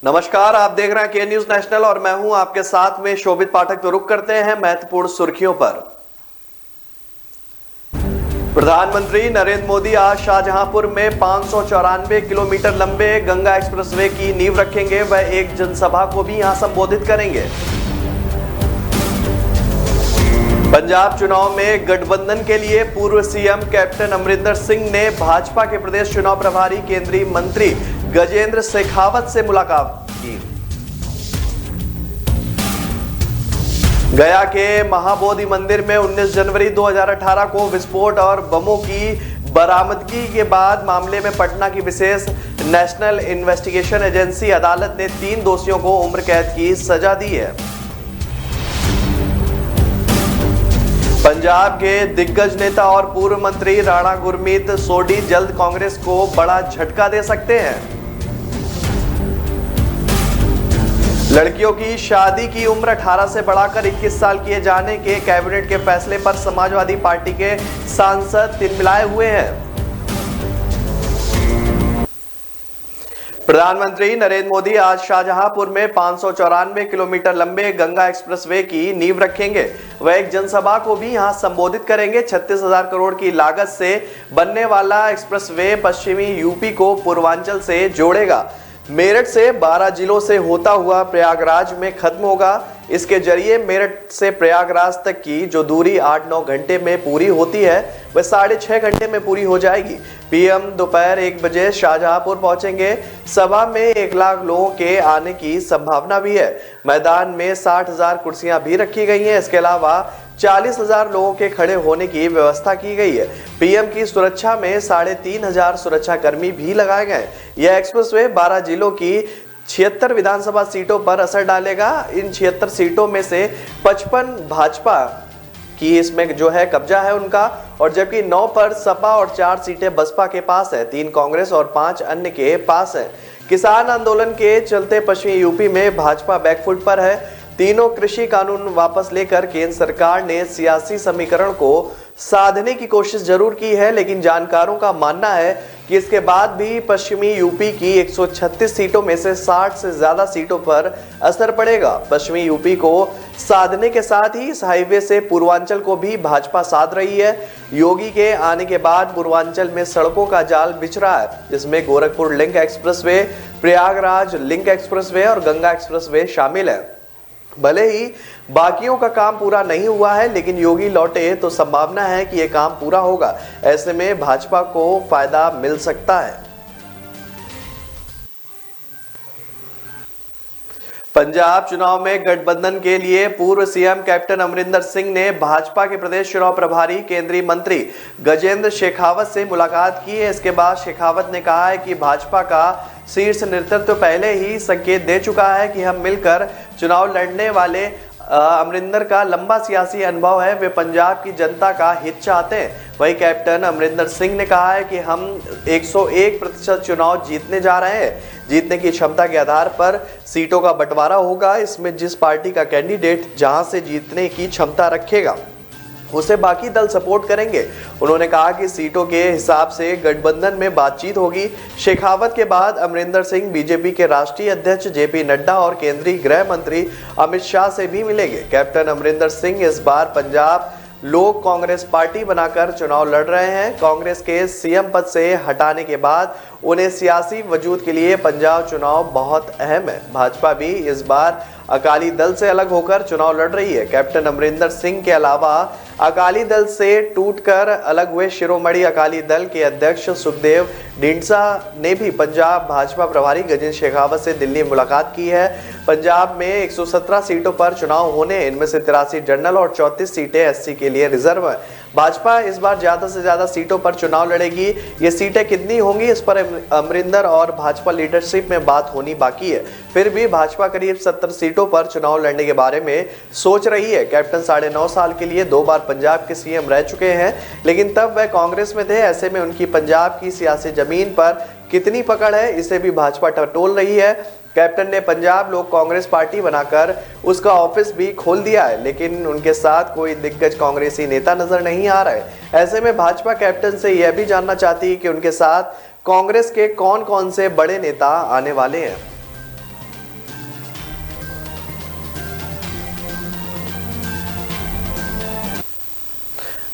नमस्कार, आप देख रहे हैं के न्यूज नेशनल और मैं हूं आपके साथ में शोभित पाठक। तो रुक करते हैं महत्वपूर्ण सुर्खियों पर। प्रधानमंत्री नरेंद्र मोदी आज शाहजहांपुर में 594 किलोमीटर लंबे गंगा एक्सप्रेसवे की नींव रखेंगे। वह एक जनसभा को भी यहां संबोधित करेंगे। पंजाब चुनाव में गठबंधन के लिए पूर्व सीएम कैप्टन अमरिंदर सिंह ने भाजपा के प्रदेश चुनाव प्रभारी केंद्रीय मंत्री गजेंद्र शेखावत से मुलाकात की। गया के महाबोधि मंदिर में 19 जनवरी 2018 को विस्फोट और बमों की बरामदगी के बाद मामले में पटना की विशेष नेशनल इन्वेस्टिगेशन एजेंसी अदालत ने 3 दोषियों को उम्र कैद की सजा दी है। पंजाब के दिग्गज नेता और पूर्व मंत्री राणा गुरमीत सोढी जल्द कांग्रेस को बड़ा झटका दे सकते हैं। लड़कियों की शादी की उम्र 18 से बढ़ाकर 21 साल किए जाने के कैबिनेट के फैसले पर समाजवादी पार्टी के सांसद तिलमिलाए हुए हैं। प्रधानमंत्री नरेंद्र मोदी आज शाहजहांपुर में 594 किलोमीटर लंबे गंगा एक्सप्रेसवे की नींव रखेंगे। वह एक जनसभा को भी यहां संबोधित करेंगे। 36,000 करोड़ की लागत से बनने वाला एक्सप्रेसवे पश्चिमी यूपी को पूर्वांचल से जोड़ेगा। मेरठ से 12 जिलों से होता हुआ प्रयागराज में खत्म होगा। इसके जरिए मेरठ से प्रयागराज तक की जो दूरी 8-9 घंटे में पूरी होती है वह 6.5 घंटे में पूरी हो जाएगी। पीएम दोपहर 1 बजे शाहजहांपुर पहुंचेंगे। सभा में 1 लाख लोगों के आने की संभावना भी है। मैदान में 60,000 कुर्सियां भी रखी गई हैं। इसके अलावा 40,000 लोगों के खड़े होने की व्यवस्था की गई है। पीएम की सुरक्षा में 3,500 सुरक्षा कर्मी भी लगाए गए। यह एक्सप्रेसवे 12 जिलों की 76 विधानसभा सीटों पर असर डालेगा। इन 76 सीटों में से 55 भाजपा की इसमें जो है कब्जा है उनका, और जबकि 9 पर सपा और 4 सीटें बसपा के पास है, 3 कांग्रेस और 5 अन्य के पास है। किसान आंदोलन के चलते पश्चिमी यूपी में भाजपा बैकफुट पर है। तीनों कृषि कानून वापस लेकर केंद्र सरकार ने सियासी समीकरण को साधने की कोशिश जरूर की है, लेकिन जानकारों का मानना है कि इसके बाद भी पश्चिमी यूपी की 136 सीटों में से 60 से ज्यादा सीटों पर असर पड़ेगा। पश्चिमी यूपी को साधने के साथ ही इस हाईवे से पूर्वांचल को भी भाजपा साध रही है। योगी के आने के बाद पूर्वांचल में सड़कों का जाल बिछ रहा है, जिसमें Gorakhpur link expressway, Prayagraj link expressway और गंगा एक्सप्रेसवे शामिल है। भले ही बाकियों का काम पूरा नहीं हुआ है, लेकिन योगी लौटे तो संभावना है कि यह काम पूरा होगा। ऐसे में भाजपा को फायदा मिल सकता है। पंजाब चुनाव में गठबंधन के लिए पूर्व सीएम कैप्टन अमरिंदर सिंह ने भाजपा के प्रदेश चुनाव प्रभारी केंद्रीय मंत्री गजेंद्र शेखावत से मुलाकात की है। इसके बाद शेखावत ने कहा है कि भाजपा का शीर्ष नेतृत्व पहले ही संकेत दे चुका है कि हम मिलकर चुनाव लड़ने वाले अमरिंदर का लंबा सियासी अनुभव है। वे पंजाब की जनता का हित चाहते हैं। वहीं कैप्टन अमरिंदर सिंह ने कहा है कि हम 101% चुनाव जीतने जा रहे हैं। जीतने की क्षमता के आधार पर सीटों का बंटवारा होगा। इसमें जिस पार्टी का कैंडिडेट जहां से जीतने की क्षमता रखेगा उसे बाकी दल सपोर्ट करेंगे। उन्होंने कहा कि सीटों के हिसाब से गठबंधन में बातचीत होगी। शेखावत के बाद अमरिंदर सिंह बीजेपी के राष्ट्रीय अध्यक्ष जेपी नड्डा और केंद्रीय गृह मंत्री अमित शाह से भी मिलेंगे। कैप्टन अमरिंदर सिंह इस बार पंजाब लोग कांग्रेस पार्टी बनाकर चुनाव लड़ रहे हैं। कांग्रेस के सीएम पद से हटाने के बाद उन्हें सियासी वजूद के लिए पंजाब चुनाव बहुत अहम है। भाजपा भी इस बार अकाली दल से अलग होकर चुनाव लड़ रही है। कैप्टन अमरिंदर सिंह के अलावा अकाली दल से टूटकर अलग हुए शिरोमणि अकाली दल के अध्यक्ष सुखदेव ढींडसा ने भी पंजाब भाजपा प्रभारी गजेंद्र शेखावत से दिल्ली में मुलाकात की है। पंजाब में 117 सीटों पर चुनाव होने, इनमें से 83 जनरल और 34 सीटें एससी के लिए रिजर्व है। भाजपा इस बार ज्यादा से ज्यादा सीटों पर चुनाव लड़ेगी। ये सीटें कितनी होंगी इस पर अमरिंदर और भाजपा लीडरशिप में बात होनी बाकी है। फिर भी भाजपा करीब 70 सीटों पर चुनाव लड़ने के बारे में सोच रही है। कैप्टन 9.5 साल के लिए 2 बार पंजाब के सीएम रह चुके हैं, लेकिन तब वह कांग्रेस में थे। ऐसे में उनकी पंजाब की सियासी जमीन पर कितनी पकड़ है, इसे भी भाजपा टटोल रही है। कैप्टन ने पंजाब लोग कांग्रेस पार्टी बनाकर उसका ऑफिस भी खोल दिया है, लेकिन उनके साथ कोई दिग्गज कांग्रेसी नेता नजर नहीं आ रहा है। ऐसे में भाजपा कैप्टन से यह भी जानना चाहती है कि उनके साथ कांग्रेस के कौन कौन से बड़े नेता आने वाले हैं।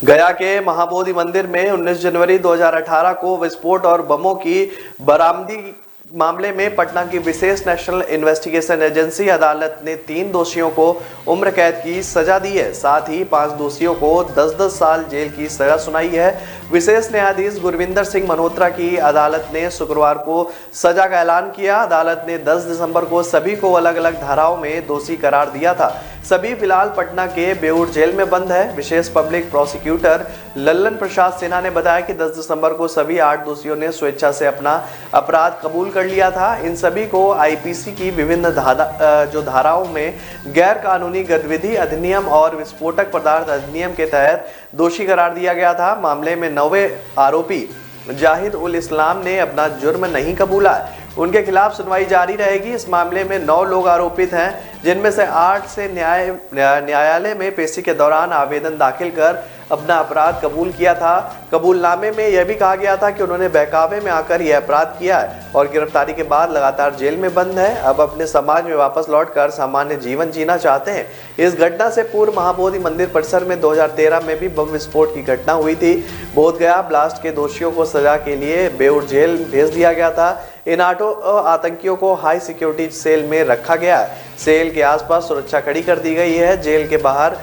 गया के महाबोधि मंदिर में 19 जनवरी 2018 को विस्फोट और बमों की बरामदगी मामले में पटना की विशेष नेशनल इन्वेस्टिगेशन एजेंसी अदालत ने 3 दोषियों को उम्र कैद की सजा दी है। साथ ही 5 दोषियों को 10-10 साल जेल की सजा सुनाई है। विशेष न्यायाधीश गुरविंदर सिंह मल्होत्रा की अदालत ने शुक्रवार को सजा का ऐलान किया। अदालत ने 10 दिसंबर को सभी को अलग अलग धाराओं में दोषी करार दिया था। सभी फिलहाल पटना के बेऊर जेल में बंद है। विशेष पब्लिक प्रोसिक्यूटर लल्लन प्रसाद सिन्हा ने बताया कि 10 दिसंबर को सभी 8 दोषियों ने स्वेच्छा से अपना अपराध कबूल कर लिया था। इन सभी को आईपीसी की विभिन्न धाराओं में गैर कानूनी गतिविधि अधिनियम और विस्फोटक पदार्थ अधिनियम के तहत दोषी करार दिया गया था। मामले में 9वें आरोपी जाहिद उल इस्लाम ने अपना जुर्म नहीं कबूला है। उनके खिलाफ सुनवाई जारी रहेगी। इस मामले में 9 लोग आरोपित हैं, जिनमें से 8 से न्यायालय में पेशी के दौरान आवेदन दाखिल कर अपना अपराध कबूल किया था। कबूलनामे में यह भी कहा गया था कि उन्होंने बहकावे में आकर यह अपराध किया है और गिरफ्तारी के बाद लगातार जेल में बंद है। अब अपने समाज में वापस लौटकर सामान्य जीवन जीना चाहते हैं। इस घटना से पूर्व महाबोधि मंदिर परिसर में 2013 में भी बम विस्फोट की घटना हुई थी। बोधगया ब्लास्ट के दोषियों को सजा के लिए बेऊर जेल भेज दिया गया था। इन 8 आतंकियों को हाई सिक्योरिटी सेल में रखा गया है। सेल के आसपास सुरक्षा कड़ी कर दी गई है। जेल के बाहर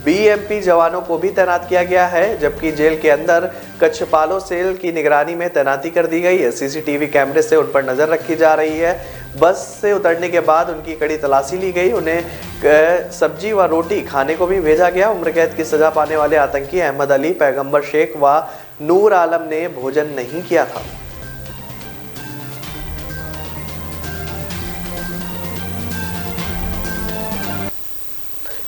बीएमपी जवानों को भी तैनात किया गया है, जबकि जेल के अंदर कक्षपालों सेल की निगरानी में तैनाती कर दी गई है। सीसीटीवी कैमरे से उन पर नजर रखी जा रही है। बस से उतरने के बाद उनकी कड़ी तलाशी ली गई। उन्हें सब्जी व रोटी खाने को भी भेजा गया। उम्र कैद की सजा पाने वाले आतंकी अहमद अली, पैगंबर शेख व नूर आलम ने भोजन नहीं किया था।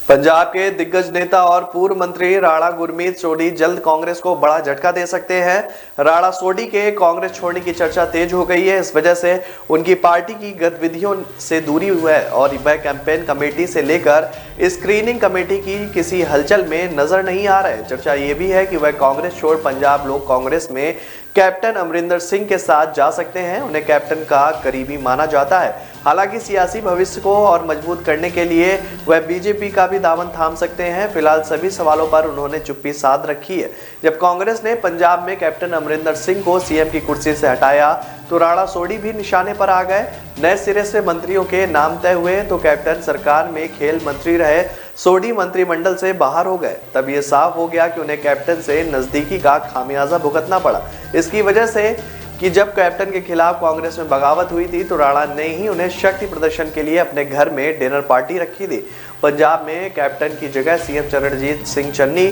पंजाब के दिग्गज नेता और पूर्व मंत्री राणा गुरमीत सोढी जल्द कांग्रेस को बड़ा झटका दे सकते हैं। राणा सोढी के कांग्रेस छोड़ने की चर्चा तेज हो गई है। इस वजह से उनकी पार्टी की गतिविधियों से दूरी हुई है और वह कैंपेन कमेटी से लेकर स्क्रीनिंग कमेटी की किसी हलचल में नजर नहीं आ रहे। चर्चा ये भी है कि वह कांग्रेस छोड़ पंजाब लोक कांग्रेस में कैप्टन अमरिंदर सिंह के साथ जा सकते हैं। उन्हें कैप्टन का करीबी माना जाता है। हालांकि सियासी भविष्य को और मजबूत करने के लिए वह बीजेपी का भी दामन थाम सकते हैं। फिलहाल सभी सवालों पर उन्होंने चुप्पी साध रखी है। जब कांग्रेस ने पंजाब में कैप्टन अमरिंदर सिंह को सीएम की कुर्सी से हटाया तो राणा सोढी भी निशाने पर आ गए। नए सिरे से मंत्रियों के नाम तय हुए तो कैप्टन सरकार में खेल मंत्री रहे सोढी मंत्रिमंडल से बाहर हो गए। तब यह साफ हो गया कि उन्हें कैप्टन से नजदीकी का खामियाजा भुगतना पड़ा। इसकी वजह से कि जब कैप्टन के खिलाफ कांग्रेस में बगावत हुई थी तो राणा ने ही उन्हें शक्ति प्रदर्शन के लिए अपने घर में डिनर पार्टी रखी थी। पंजाब में कैप्टन की जगह सीएम चरणजीत सिंह चन्नी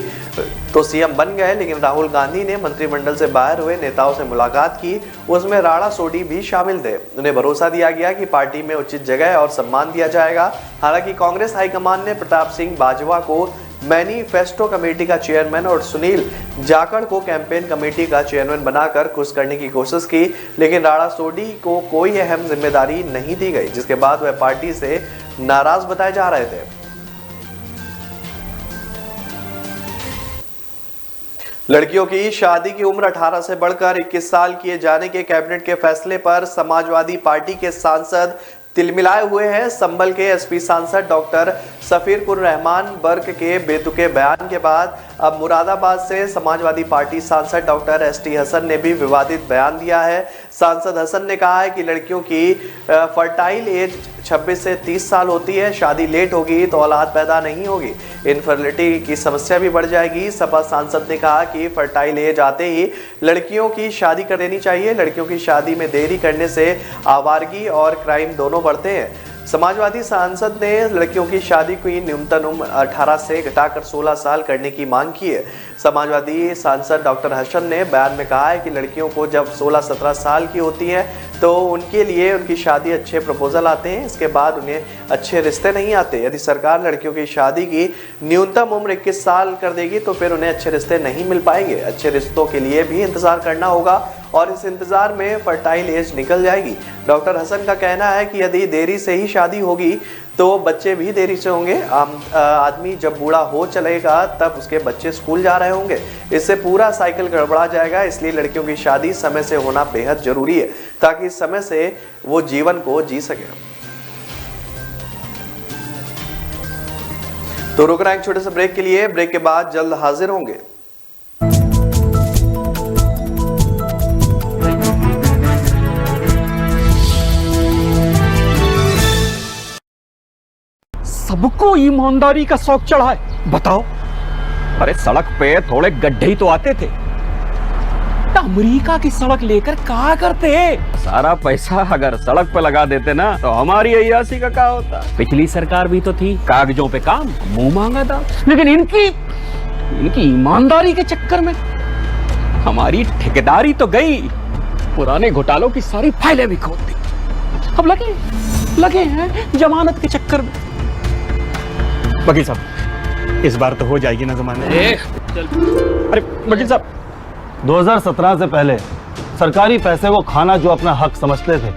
तो सीएम बन गए, लेकिन राहुल गांधी ने मंत्रिमंडल से बाहर हुए नेताओं से मुलाकात की। उसमें राणा सोढी भी शामिल थे। उन्हें भरोसा दिया गया कि पार्टी में उचित जगह और सम्मान दिया जाएगा। हालांकि कांग्रेस हाईकमान ने प्रताप सिंह बाजवा को मैनिफेस्टो कमेटी का चेयरमैन और सुनील जाखड़ को कैंपेन कमेटी का चेयरमैन बनाकर खुश करने की कोशिश की, लेकिन राणा सोढी को कोई अहम जिम्मेदारी नहीं दी गई, जिसके बाद वह पार्टी से नाराज बताए जा रहे थे। लड़कियों की शादी की उम्र 18 से बढ़कर 21 साल किए जाने के कैबिनेट के फैसले पर समाजवादी पार्टी के सांसद तिलमिलाए हुए हैं। संभल के एसपी सांसद डॉक्टर सफीरुर रहमान बर्क के बेतुके बयान के बाद अब मुरादाबाद से समाजवादी पार्टी सांसद डॉक्टर एसटी हसन ने भी विवादित बयान दिया है। सांसद हसन ने कहा है कि लड़कियों की फर्टाइल एज 26 से 30 साल होती है। शादी लेट होगी तो औलाद पैदा नहीं होगी, इनफर्टिलिटी की समस्या भी बढ़ जाएगी। सपा सांसद ने कहा कि फर्टाइल एज आते ही लड़कियों की शादी कर देनी चाहिए। लड़कियों की शादी में देरी करने से आवारगी और क्राइम दोनों बढ़ते हैं। समाजवादी सांसद ने लड़कियों की शादी की न्यूनतम उम्र 18 से घटाकर 16 साल करने की मांग की है। समाजवादी सांसद डॉक्टर हसन ने बयान में कहा है कि लड़कियों को जब 16-17 साल की होती है तो उनके लिए उनकी शादी अच्छे प्रपोजल आते हैं, इसके बाद उन्हें अच्छे रिश्ते नहीं आते। यदि सरकार लड़कियों की शादी की न्यूनतम उम्र 21 साल कर देगी तो फिर उन्हें अच्छे रिश्ते नहीं मिल पाएंगे। अच्छे रिश्तों के लिए भी इंतजार करना होगा और इस इंतजार में फर्टाइल एज निकल जाएगी। डॉक्टर हसन का कहना है कि यदि देरी से ही शादी होगी तो बच्चे भी देरी से होंगे। आदमी जब बूढ़ा हो चलेगा तब उसके बच्चे स्कूल जा रहे होंगे, इससे पूरा साइकिल गड़बड़ा जाएगा। इसलिए लड़कियों की शादी समय से होना बेहद जरूरी है ताकि समय से वो जीवन को जी सके। तो रुक रहे हैं एक छोटे से ब्रेक के लिए, ब्रेक के बाद जल्द हाजिर होंगे। सबको ईमानदारी का शौक चढ़ा है। बताओ, अरे सड़क पे थोड़े गड्ढे ही तो आते थे, अमेरिका की सड़क लेकर क्या करते? सारा पैसा अगर सड़क पे लगा देते ना तो हमारी अय्यासी का क्या होता। पिछली सरकार भी तो थी, कागजों पे काम, मुंह मांगा था, लेकिन इनकी ईमानदारी के चक्कर में हमारी ठेकेदारी तो गई, पुराने घोटालों की सारी फाइलें भी खोल दी। अब लगे हैं जमानत के चक्कर में। वकील साहब, इस बार तो हो जाएगी ना जमानत? अरे वकील साहब, 2017 से पहले सरकारी पैसे को खाना जो अपना हक समझते थे,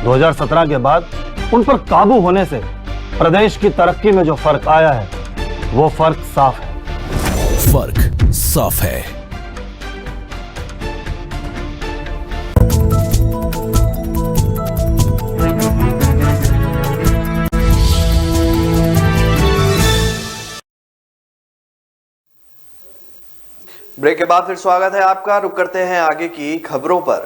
2017 के बाद उन पर काबू होने से प्रदेश की तरक्की में जो फर्क आया है वो फर्क साफ है। फर्क साफ है। ब्रेक के बाद फिर स्वागत है आपका। रुक करते हैं आगे की खबरों पर।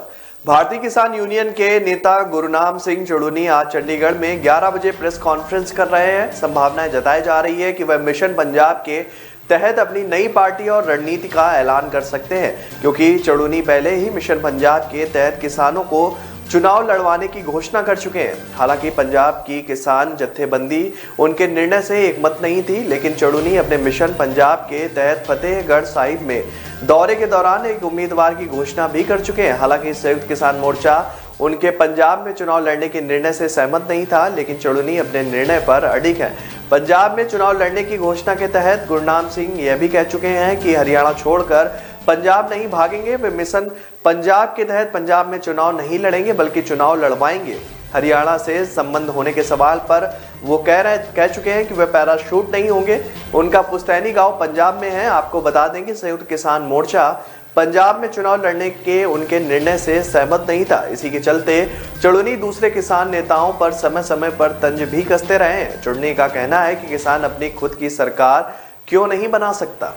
भारतीय किसान यूनियन के नेता गुरनाम सिंह चुड़ूनी आज चंडीगढ़ में 11 बजे प्रेस कॉन्फ्रेंस कर रहे हैं। संभावनाएं जताई जा रही है कि वह मिशन पंजाब के तहत अपनी नई पार्टी और रणनीति का ऐलान कर सकते हैं, क्योंकि चुड़ूनी पहले ही मिशन पंजाब के तहत किसानों को चुनाव लड़वाने की घोषणा कर चुके हैं। हालांकि पंजाब की किसान जत्थेबंदी उनके निर्णय से एकमत नहीं थी, लेकिन चुड़ूनी अपने मिशन पंजाब के तहत फतेहगढ़ साहिब में दौरे के दौरान एक उम्मीदवार की घोषणा भी कर चुके हैं। हालांकि संयुक्त किसान मोर्चा उनके पंजाब में चुनाव लड़ने के निर्णय से सहमत नहीं था, लेकिन चुड़ूनी अपने निर्णय पर अडिग है। पंजाब में चुनाव लड़ने की घोषणा के तहत गुरनाम सिंह यह भी कह चुके हैं कि हरियाणा छोड़कर पंजाब नहीं भागेंगे। वे मिशन पंजाब के तहत पंजाब में चुनाव नहीं लड़ेंगे, बल्कि चुनाव लड़वाएंगे। हरियाणा से संबंध होने के सवाल पर वो कह चुके हैं कि वे पैराशूट नहीं होंगे। उनका पुस्तैनी गांव पंजाब में है। आपको बता दें कि संयुक्त किसान मोर्चा पंजाब में चुनाव लड़ने के उनके निर्णय से सहमत नहीं था। इसी के चलते चुड़ूनी दूसरे किसान नेताओं पर समय समय पर तंज भी कसते रहे हैं। चुड़ूनी का कहना है कि किसान अपनी खुद की सरकार क्यों नहीं बना सकता।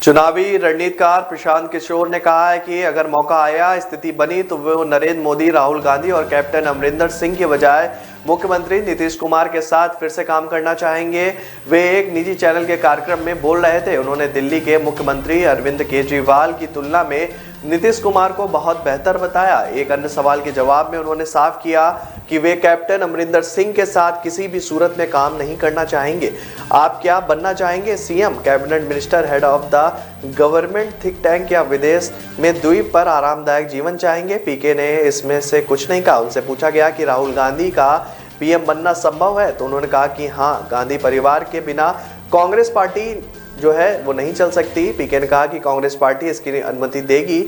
चुनावी रणनीतिकार प्रशांत किशोर ने कहा है कि अगर मौका आया, स्थिति बनी, तो वो नरेंद्र मोदी, राहुल गांधी और कैप्टन अमरिंदर सिंह के बजाय मुख्यमंत्री नीतीश कुमार के साथ फिर से काम करना चाहेंगे। वे एक निजी चैनल के कार्यक्रम में बोल रहे थे। उन्होंने दिल्ली के मुख्यमंत्री अरविंद केजरीवाल की तुलना में नीतीश कुमार को बहुत बेहतर बताया। एक अन्य सवाल के जवाब में उन्होंने साफ किया कि वे कैप्टन अमरिंदर सिंह के साथ किसी भी सूरत में काम नहीं करना चाहेंगे। आप क्या बनना चाहेंगे? CM, cabinet minister, head of the government, think tank या विदेश में द्वीप पर आरामदायक जीवन चाहेंगे? पीके ने इसमें से कुछ नहीं कहा। उनसे पूछा गया कि राहुल गांधी का पीएम बनना संभव है, तो उन्होंने कहा कि हाँ, गांधी परिवार के बिना कांग्रेस पार्टी जो है वो नहीं चल सकती। पीके ने कहा कि कांग्रेस पार्टी इसकी अनुमति देगी।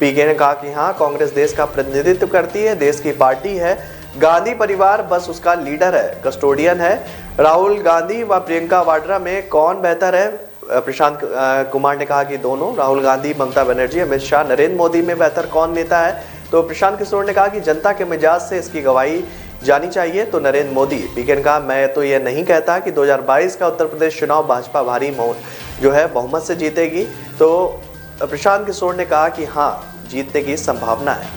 पीके ने कहा कि हाँ, कांग्रेस देश का प्रतिनिधित्व करती है, देश की पार्टी है। गांधी परिवार बस उसका लीडर है, कस्टोडियन है। राहुल गांधी व प्रियंका वाड्रा में कौन बेहतर है? प्रशांत कुमार ने कहा कि दोनों। राहुल गांधी, ममता बनर्जी, अमित शाह, नरेंद्र मोदी में बेहतर कौन नेता है? तो प्रशांत किशोर ने कहा कि जनता के मिजाज से इसकी गवाही जानी चाहिए, तो नरेंद्र मोदी। पीके ने कहा, मैं तो यह नहीं कहता कि 2022 का उत्तर प्रदेश चुनाव भाजपा भारी जो है बहुमत से जीतेगी। तो प्रशांत किशोर ने कहा कि हाँ, जीतने की संभावना है।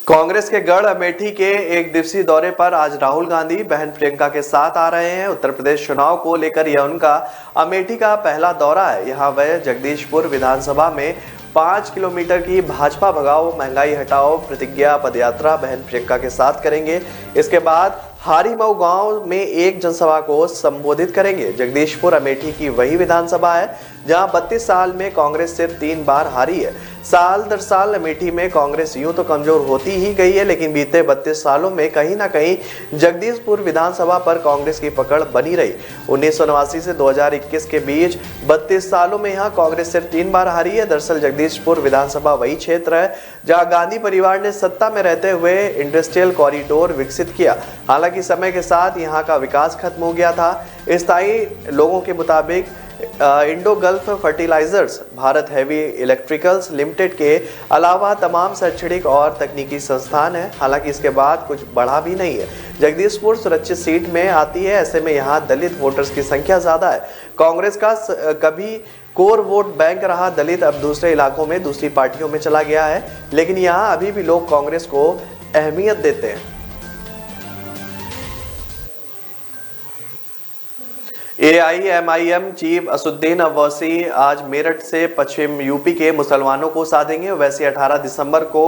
कांग्रेस के गढ़ अमेठी के एक दिवसीय दौरे पर आज राहुल गांधी बहन प्रियंका के साथ आ रहे हैं। उत्तर प्रदेश चुनाव को लेकर यह उनका अमेठी का पहला दौरा है। यहाँ वह जगदीशपुर विधानसभा में 5 किलोमीटर की भाजपा भगाओ महंगाई हटाओ प्रतिज्ञा पदयात्रा बहन प्रियंका के साथ करेंगे। इसके बाद हारीमऊ गांव में एक जनसभा को संबोधित करेंगे। जगदीशपुर अमेठी की वही विधानसभा है जहां 32 साल में कांग्रेस सिर्फ 3 बार हारी है। साल दर साल अमेठी में कांग्रेस यूं तो कमजोर होती ही गई है, लेकिन बीते 32 सालों में कहीं ना कहीं जगदीशपुर विधानसभा पर कांग्रेस की पकड़ बनी रही। 1989 से 2021 के बीच 32 सालों में यहाँ कांग्रेस सिर्फ 3 बार हारी है। दरअसल जगदीशपुर विधानसभा वही क्षेत्र है जहाँ गांधी परिवार ने सत्ता में रहते हुए इंडस्ट्रियल कॉरिडोर विकसित किया। हालांकि समय के साथ यहाँ का विकास खत्म हो गया था। स्थायी लोगों के मुताबिक Indo Gulf Fertilizers, Bharat Heavy Electricals Limited के अलावा तमाम शैक्षणिक और तकनीकी संस्थान हैं। हालांकि इसके बाद कुछ बढ़ा भी नहीं है। जगदीशपुर सुरक्षित सीट में आती है, ऐसे में यहाँ दलित वोटर्स की संख्या ज्यादा है। कांग्रेस का कभी कोर वोट बैंक रहा दलित अब दूसरे इलाकों में दूसरी पार्टियों में चला गया है, लेकिन यहां अभी भी लोग कांग्रेस को अहमियत देते हैं। AIMIM चीफ असुद्दीन अवैसी आज मेरठ से पश्चिम यूपी के मुसलमानों को साधेंगे। वैसे 18 दिसंबर को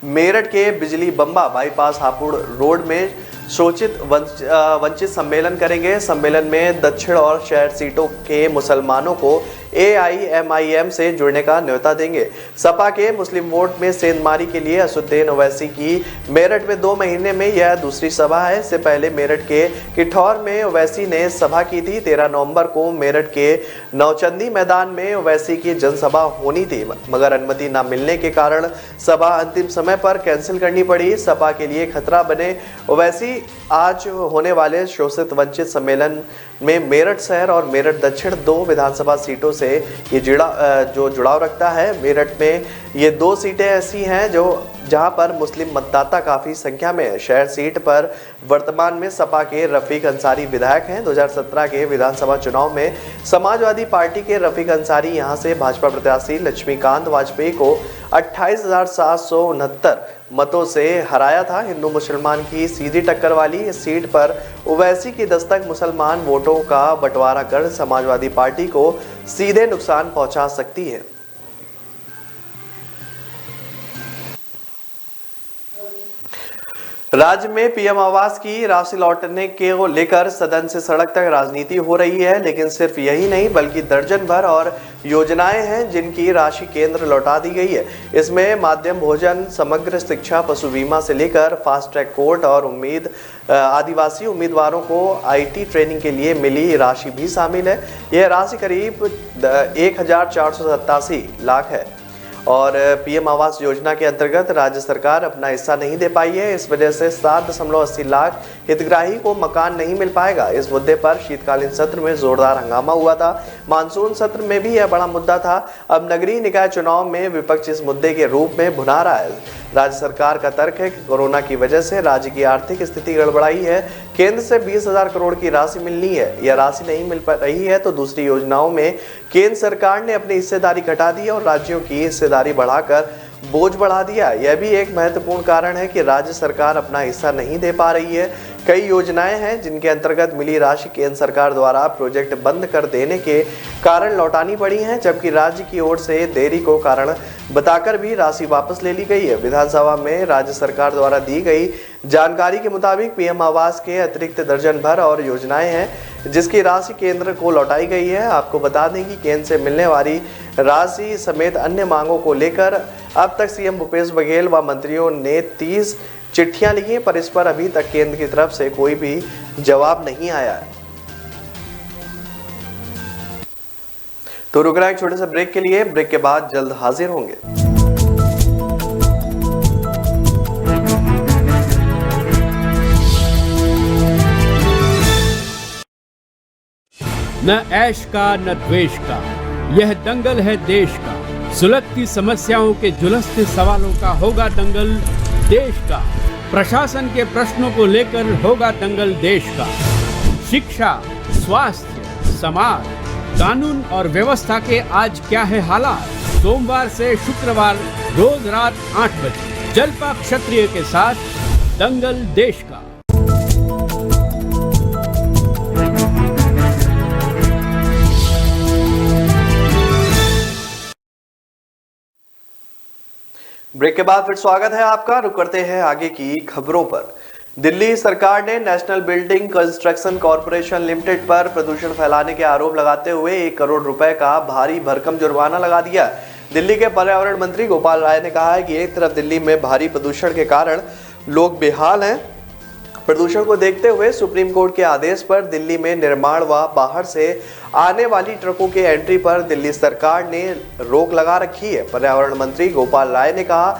मेरठ के बिजली बम्बा बाईपास हापुड़ रोड में शोषित वंचित सम्मेलन करेंगे। सम्मेलन में दक्षिण और शहर सीटों के मुसलमानों को AIMIM से जुड़ने का न्योता देंगे। सपा के मुस्लिम वोट में सेंधमारी के लिए असुद्दीन ओवैसी की मेरठ में 2 महीने में यह दूसरी सभा है। इससे पहले मेरठ के किठौर में ओवैसी ने सभा की थी। 13 नवंबर को मेरठ के नौचंदी मैदान में ओवैसी की जनसभा होनी थी, मगर अनुमति न मिलने के कारण सभा अंतिम समय पर कैंसिल करनी पड़ी। सपा के लिए खतरा बने ओवैसी आज होने वाले शोषित वंचित सम्मेलन में मेरठ शहर और मेरठ दक्षिण 2 विधानसभा सीटों से ये जुड़ाव रखता है। मेरठ में ये 2 सीटें ऐसी हैं जहां पर मुस्लिम मतदाता काफी संख्या में है। शहर सीट पर वर्तमान में सपा के रफीक अंसारी विधायक हैं। 2017 के विधानसभा चुनाव में समाजवादी पार्टी के रफीक अंसारी यहां से भाजपा प्रत्याशी लक्ष्मीकांत वाजपेयी को 28,769 मतों से हराया था। हिंदू मुसलमान की सीधी टक्कर वाली इस सीट पर ओवैसी की दस्तक मुसलमान वोटों का बंटवारा कर समाजवादी पार्टी को सीधे नुकसान पहुंचा सकती है। राज्य में पीएम आवास की राशि लौटने के लेकर सदन से सड़क तक राजनीति हो रही है, लेकिन सिर्फ यही नहीं बल्कि दर्जन भर और योजनाएं हैं जिनकी राशि केंद्र लौटा दी गई है। इसमें माध्यम भोजन, समग्र शिक्षा, पशु बीमा से लेकर फास्ट ट्रैक कोर्ट और आदिवासी उम्मीदवारों को IT ट्रेनिंग के लिए मिली राशि भी शामिल है। यह राशि करीब 1,487 लाख है और पीएम आवास योजना के अंतर्गत राज्य सरकार अपना हिस्सा नहीं दे पाई है। इस वजह से 7.80 लाख हितग्राही को मकान नहीं मिल पाएगा। इस मुद्दे पर शीतकालीन सत्र में जोरदार हंगामा हुआ था। मानसून सत्र में भी यह बड़ा मुद्दा था। अब नगरीय निकाय चुनाव में विपक्ष इस मुद्दे के रूप में भुना रहा है। राज्य सरकार का तर्क है कि कोरोना की वजह से राज्य की आर्थिक स्थिति गड़बड़ाई है। केंद्र से 20,000 करोड़ की राशि मिलनी है, यह राशि नहीं मिल पा रही है तो दूसरी योजनाओं में केंद्र सरकार ने अपनी हिस्सेदारी घटा दी और राज्यों की हिस्सेदारी बढ़ाकर बोझ बढ़ा दिया। यह भी एक महत्वपूर्ण कारण है कि राज्य सरकार अपना हिस्सा नहीं दे पा रही है। कई योजनाएं हैं जिनके अंतर्गत मिली राशि केंद्र सरकार द्वारा प्रोजेक्ट बंद कर देने के कारण लौटानी पड़ी हैं, जबकि राज्य की ओर से देरी को कारण बताकर भी राशि वापस ले ली गई है। विधानसभा में राज्य सरकार द्वारा दी गई जानकारी के मुताबिक पीएम आवास के अतिरिक्त दर्जन भर और योजनाएं हैं जिसकी राशि केंद्र को लौटाई गई है। आपको बता दें कि केंद्र से मिलने वाली राशि समेत अन्य मांगों को लेकर अब तक सीएम भूपेश बघेल व मंत्रियों ने 30 चिट्ठियां लिखी, पर इस पर अभी तक केंद्र की तरफ से कोई भी जवाब नहीं आया है। तो रुक रहा है एक छोटे से ब्रेक के लिए। ब्रेक के बाद जल्द हाजिर होंगे। न ऐश का न द्वेष का, यह दंगल है देश का। सुलगती समस्याओं के जुलसते सवालों का होगा दंगल देश का। प्रशासन के प्रश्नों को लेकर होगा दंगल देश का। शिक्षा, स्वास्थ्य, समाज, कानून और व्यवस्था के आज क्या है हालात। सोमवार से शुक्रवार रोज रात 8 बजे जलपा क्षत्रिय के साथ दंगल देश का। ब्रेक के बाद फिर स्वागत है आपका। रुक करते हैं आगे की खबरों पर। दिल्ली सरकार ने national building construction corporation limited पर प्रदूषण फैलाने के आरोप लगाते हुए 1 करोड़ रुपए का भारी भरकम जुर्माना लगा दिया। दिल्ली के पर्यावरण मंत्री गोपाल राय ने कहा है कि एक तरफ दिल्ली में भारी प्रदूषण के कारण लोग बेहाल हैं। प्रदूषण को देखते हुए सुप्रीम कोर्ट के आदेश पर दिल्ली में निर्माण व बाहर से आने वाली ट्रकों के एंट्री पर दिल्ली सरकार ने रोक लगा रखी है। पर्यावरण मंत्री गोपाल राय ने कहा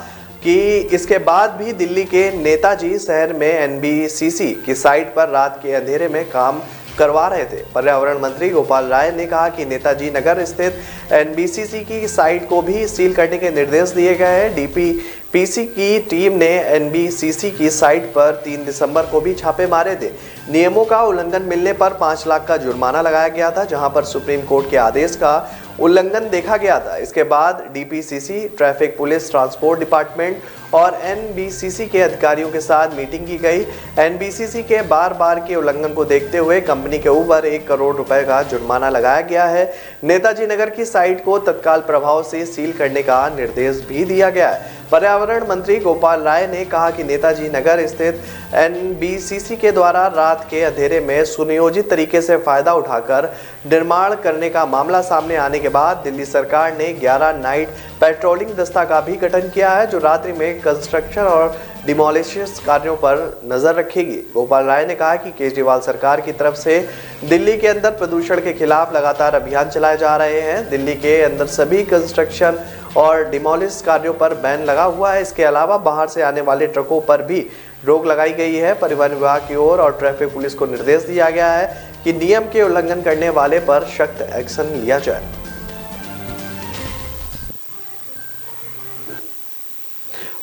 कि इसके बाद भी दिल्ली के नेताजी शहर में NBCC की साइट पर रात के अंधेरे में काम करवा रहे थे। पर्यावरण मंत्री गोपाल राय ने कहा कि नेताजी नगर स्थित NBCC की साइट को भी सील करने के निर्देश दिए गए हैं। DPPC की टीम ने NBCC की साइट पर 3 दिसंबर को भी छापे मारे थे। नियमों का उल्लंघन मिलने पर 5 लाख का जुर्माना लगाया गया था, जहां पर सुप्रीम कोर्ट के आदेश का उल्लंघन देखा गया था। इसके बाद DPCC, traffic police, transport department और एनबीसीसी के अधिकारियों के साथ मीटिंग की गई। एनबीसीसी के बार के उल्लंघन को देखते हुए कंपनी के ऊपर 1 करोड़ रुपए का जुर्माना लगाया गया है। नेताजी नगर की साइट को तत्काल प्रभाव से सील करने का निर्देश भी दिया गया है। पर्यावरण मंत्री गोपाल राय ने कहा कि नेताजी नगर स्थित एनबीसीसी के द्वारा रात के अंधेरे में सुनियोजित तरीके से फायदा उठाकर निर्माण करने का मामला सामने आने के बाद दिल्ली सरकार ने 11 नाइट पेट्रोलिंग दस्ता का भी गठन किया है, जो रात्रि में कंस्ट्रक्शन और डिमोलिशन कार्यों पर नजर रखेगी। गोपाल राय ने कहा कि केजरीवाल सरकार की तरफ से दिल्ली के अंदर प्रदूषण के खिलाफ लगातार अभियान चलाए जा रहे हैं। दिल्ली के अंदर सभी कंस्ट्रक्शन और डिमोलिश कार्यों पर बैन लगा हुआ है। इसके अलावा बाहर से आने वाले ट्रकों पर भी रोक लगाई गई है। परिवहन विभाग की ओर और ट्रैफिक पुलिस को निर्देश दिया गया है कि नियम के उल्लंघन करने वाले पर सख्त एक्शन लिया जाए।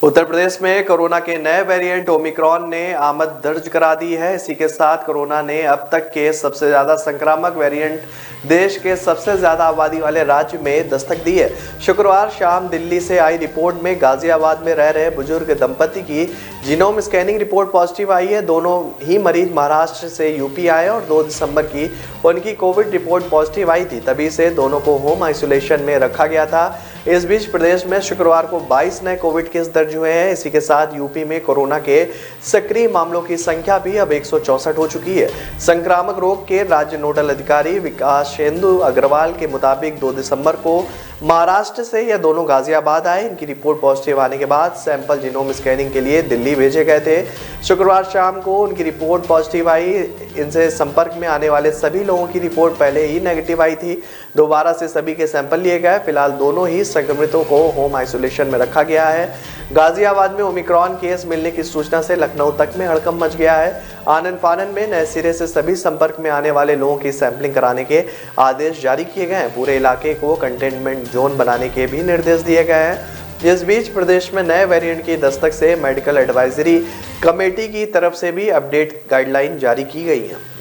उत्तर प्रदेश में कोरोना के नए वेरिएंट ओमिक्रॉन ने आमद दर्ज करा दी है। इसी के साथ कोरोना ने अब तक के सबसे ज्यादा संक्रामक वेरिएंट देश के सबसे ज्यादा आबादी वाले राज्य में दस्तक दी है। शुक्रवार शाम दिल्ली से आई रिपोर्ट में गाजियाबाद में रह रहे बुजुर्ग दंपति की जीनोम स्कैनिंग रिपोर्ट पॉजिटिव आई है। दोनों ही मरीज महाराष्ट्र से यूपी आए और 2 दिसंबर की उनकी कोविड रिपोर्ट पॉजिटिव आई थी। तभी से दोनों को होम आइसोलेशन में रखा गया था। इस बीच प्रदेश में शुक्रवार को 22 नए कोविड केस दर्ज हुए हैं। इसी के साथ यूपी में कोरोना के सक्रिय मामलों की संख्या भी अब 164 हो चुकी है। संक्रामक रोग के राज्य नोडल अधिकारी विकासेंदु अग्रवाल के मुताबिक 2 दिसंबर को महाराष्ट्र से यह दोनों गाजियाबाद आए। इनकी रिपोर्ट पॉजिटिव आने के बाद सैंपल जीनोम स्कैनिंग के लिए दिल्ली भेजे गए थे। शुक्रवार शाम को उनकी रिपोर्ट पॉजिटिव आई। इनसे संपर्क में आने वाले सभी लोगों की रिपोर्ट पहले ही नेगेटिव आई थी। दोबारा से सभी के सैंपल लिए गए। फिलहाल दोनों ही संक्रमितों को होम आइसोलेशन में रखा गया है। गाजियाबाद में ओमिक्रॉन केस मिलने की सूचना से लखनऊ तक में हड़कंप मच गया है। आनन फानन में नए सिरे से सभी संपर्क में आने वाले लोगों की सैंपलिंग कराने के आदेश जारी किए गए हैं। पूरे इलाके को कंटेनमेंट जोन बनाने के भी निर्देश दिए गए हैं। इस बीच प्रदेश में नए वेरिएंट की दस्तक से मेडिकल एडवाइजरी कमेटी की तरफ से भी अपडेट गाइडलाइन जारी की गई है।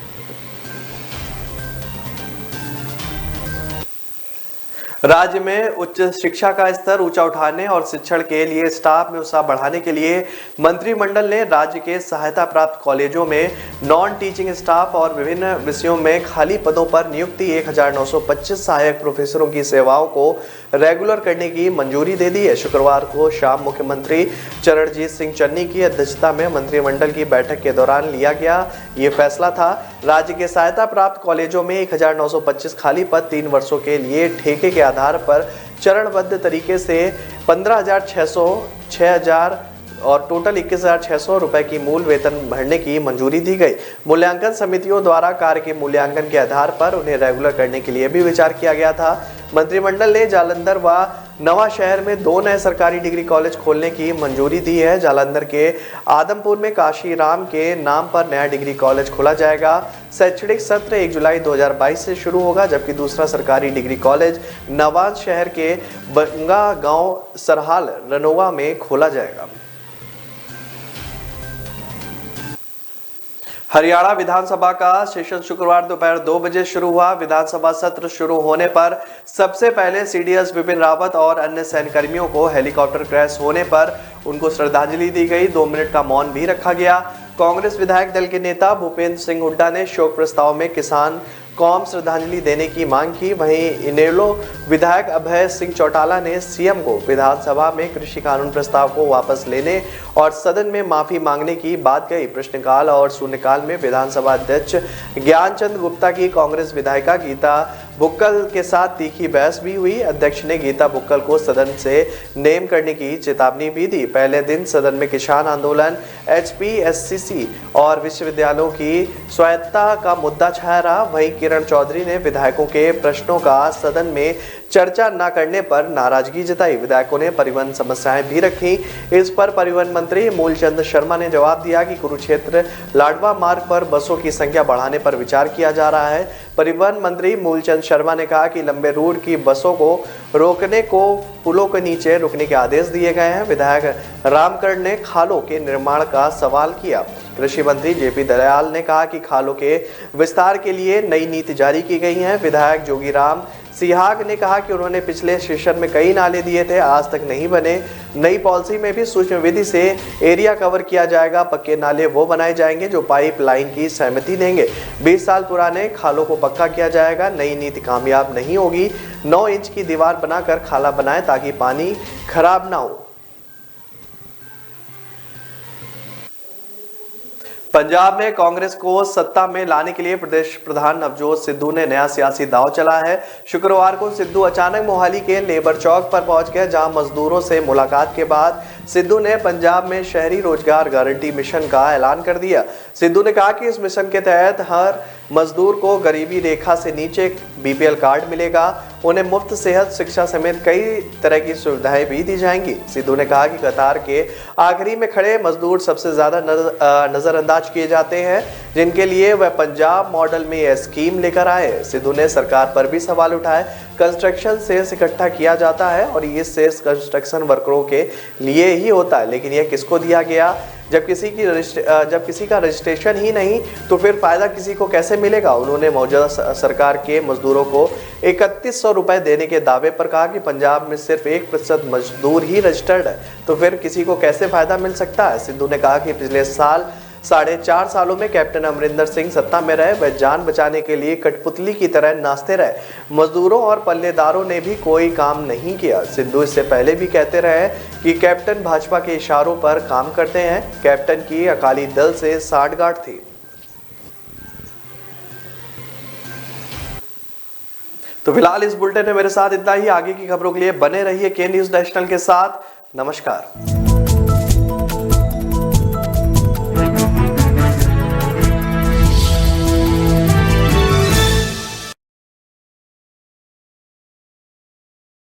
राज्य में उच्च शिक्षा का स्तर ऊंचा उठाने और शिक्षण के लिए स्टाफ में उत्साह बढ़ाने के लिए मंत्रिमंडल ने राज्य के सहायता प्राप्त कॉलेजों में नॉन टीचिंग स्टाफ और विभिन्न विषयों में खाली पदों पर नियुक्ति 1925 सहायक प्रोफेसरों की सेवाओं को रेगुलर करने की मंजूरी दे दी है। शुक्रवार को शाम मुख्यमंत्री चरणजीत सिंह चन्नी की अध्यक्षता में मंत्रिमंडल की बैठक के दौरान लिया गया ये फैसला था। राज्य के सहायता प्राप्त कॉलेजों में 1925 खाली पद 3 वर्षों के लिए ठेके के आधार पर चरणबद्ध तरीके से 15,600, 6,000 और टोटल 21,600 रुपए की मूल वेतन भरने की मंजूरी दी गई। मूल्यांकन समितियों द्वारा कार्य के मूल्यांकन के आधार पर उन्हें रेगुलर करने के लिए भी विचार किया गया था। मंत्रिमंडल ने जालंधर व नवा शहर में 2 नए सरकारी डिग्री कॉलेज खोलने की मंजूरी दी है। जालंधर के आदमपुर में काशी राम के नाम पर नया डिग्री कॉलेज खोला जाएगा। शैक्षणिक सत्र 1 जुलाई 2022 से शुरू होगा, जबकि दूसरा सरकारी डिग्री कॉलेज नवाज शहर के बंगा गांव सरहाल रनोवा में खोला जाएगा। हरियाणा विधानसभा का सेशन शुक्रवार दोपहर 2 बजे शुरू हुआ। विधानसभा सत्र शुरू होने पर सबसे पहले सीडीएस विपिन रावत और अन्य सैन्यकर्मियों को हेलीकॉप्टर क्रैश होने पर उनको श्रद्धांजलि दी गई। 2 मिनट का मौन भी रखा गया। कांग्रेस विधायक दल के नेता भूपेंद्र सिंह हुड्डा ने शोक प्रस्ताव में किसान कौम श्रद्धांजलि देने की मांग की। वहीं इनेलो विधायक अभय सिंह चौटाला ने सीएम को विधानसभा में कृषि कानून प्रस्ताव को वापस लेने और सदन में माफी मांगने की बात कही। प्रश्नकाल और शून्यकाल में विधानसभा अध्यक्ष ज्ञानचंद गुप्ता की कांग्रेस विधायिका गीता बुक्कल के साथ तीखी बहस भी हुई। अध्यक्ष ने गीता बुक्कल को सदन से नेम करने की चेतावनी भी दी। पहले दिन सदन में किसान आंदोलन, HPSCC और विश्वविद्यालयों की स्वायत्तता का मुद्दा छाया रहा। वहीं किरण चौधरी ने विधायकों के प्रश्नों का सदन में चर्चा न करने पर नाराजगी जताई। विधायकों ने परिवहन समस्याएं भी रखी। इस पर परिवहन मंत्री मूलचंद शर्मा ने जवाब दिया कि कुरुक्षेत्र लाडवा मार्ग पर बसों की संख्या बढ़ाने पर विचार किया जा रहा है। परिवहन मंत्री मूलचंद शर्मा ने कहा कि लंबे रूट की बसों को रोकने को पुलों के नीचे रुकने के आदेश दिए गए हैं। विधायक रामकरण ने खालों के निर्माण का सवाल किया। कृषि मंत्री JP दयाल ने कहा कि खालों के विस्तार के लिए नई नीति जारी की गई है। विधायक जोगीराम सिहाग ने कहा कि उन्होंने पिछले सेशन में कई नाले दिए थे, आज तक नहीं बने। नई पॉलिसी में भी सूक्ष्म विधि से एरिया कवर किया जाएगा। पक्के नाले वो बनाए जाएंगे जो पाइप लाइन की सहमति देंगे। 20 साल पुराने खालों को पक्का किया जाएगा। नई नीति कामयाब नहीं होगी। 9 इंच की दीवार बनाकर खाला बनाएं ताकि पानी खराब ना हो। पंजाब में कांग्रेस को सत्ता में लाने के लिए प्रदेश प्रधान नवजोत सिद्धू ने नया सियासी दांव चला है। शुक्रवार को सिद्धू अचानक मोहाली के लेबर चौक पर पहुंच गए, जहां मजदूरों से मुलाकात के बाद सिद्धू ने पंजाब में शहरी रोजगार गारंटी मिशन का ऐलान कर दिया। सिद्धू ने कहा कि इस मिशन के तहत हर मजदूर को गरीबी रेखा से नीचे बीपीएल कार्ड मिलेगा। उन्हें मुफ्त सेहत, शिक्षा समेत कई तरह की सुविधाएं भी दी जाएंगी। सिद्धू ने कहा कि कतार के आखिरी में खड़े मजदूर सबसे ज्यादा नजरअंदाज किए जाते हैं, जिनके लिए वह पंजाब मॉडल में यह स्कीम लेकर आए। सिद्धू ने सरकार पर भी सवाल उठाए। कंस्ट्रक्शन सेस इकट्ठा किया जाता है और ये सेस कंस्ट्रक्शन वर्करों के लिए ही होता है, लेकिन यह किसको दिया गया? जब किसी का रजिस्ट्रेशन ही नहीं तो फिर फायदा किसी को कैसे मिलेगा? उन्होंने मौजूदा सरकार के मजदूरों को 3100 रुपए देने के दावे पर कहा कि पंजाब में सिर्फ 1% मजदूर ही रजिस्टर्ड है, तो फिर किसी को कैसे फायदा मिल सकता है? सिद्धू ने कहा कि पिछले 4.5 सालों में कैप्टन अमरिंदर सिंह सत्ता में रहे, वह जान बचाने के लिए कठपुतली की तरह नाचते रहे। मजदूरों और पल्लेदारों ने भी कोई काम नहीं किया। सिद्धू इससे पहले भी कहते रहे कि कैप्टन भाजपा के इशारों पर काम करते हैं। कैप्टन की अकाली दल से साठगांठ थी। तो फिलहाल इस बुलेटिन में मेरे साथ इतना ही। आगे की खबरों के लिए बने रहिए के न्यूज़ नेशनल के साथ। नमस्कार।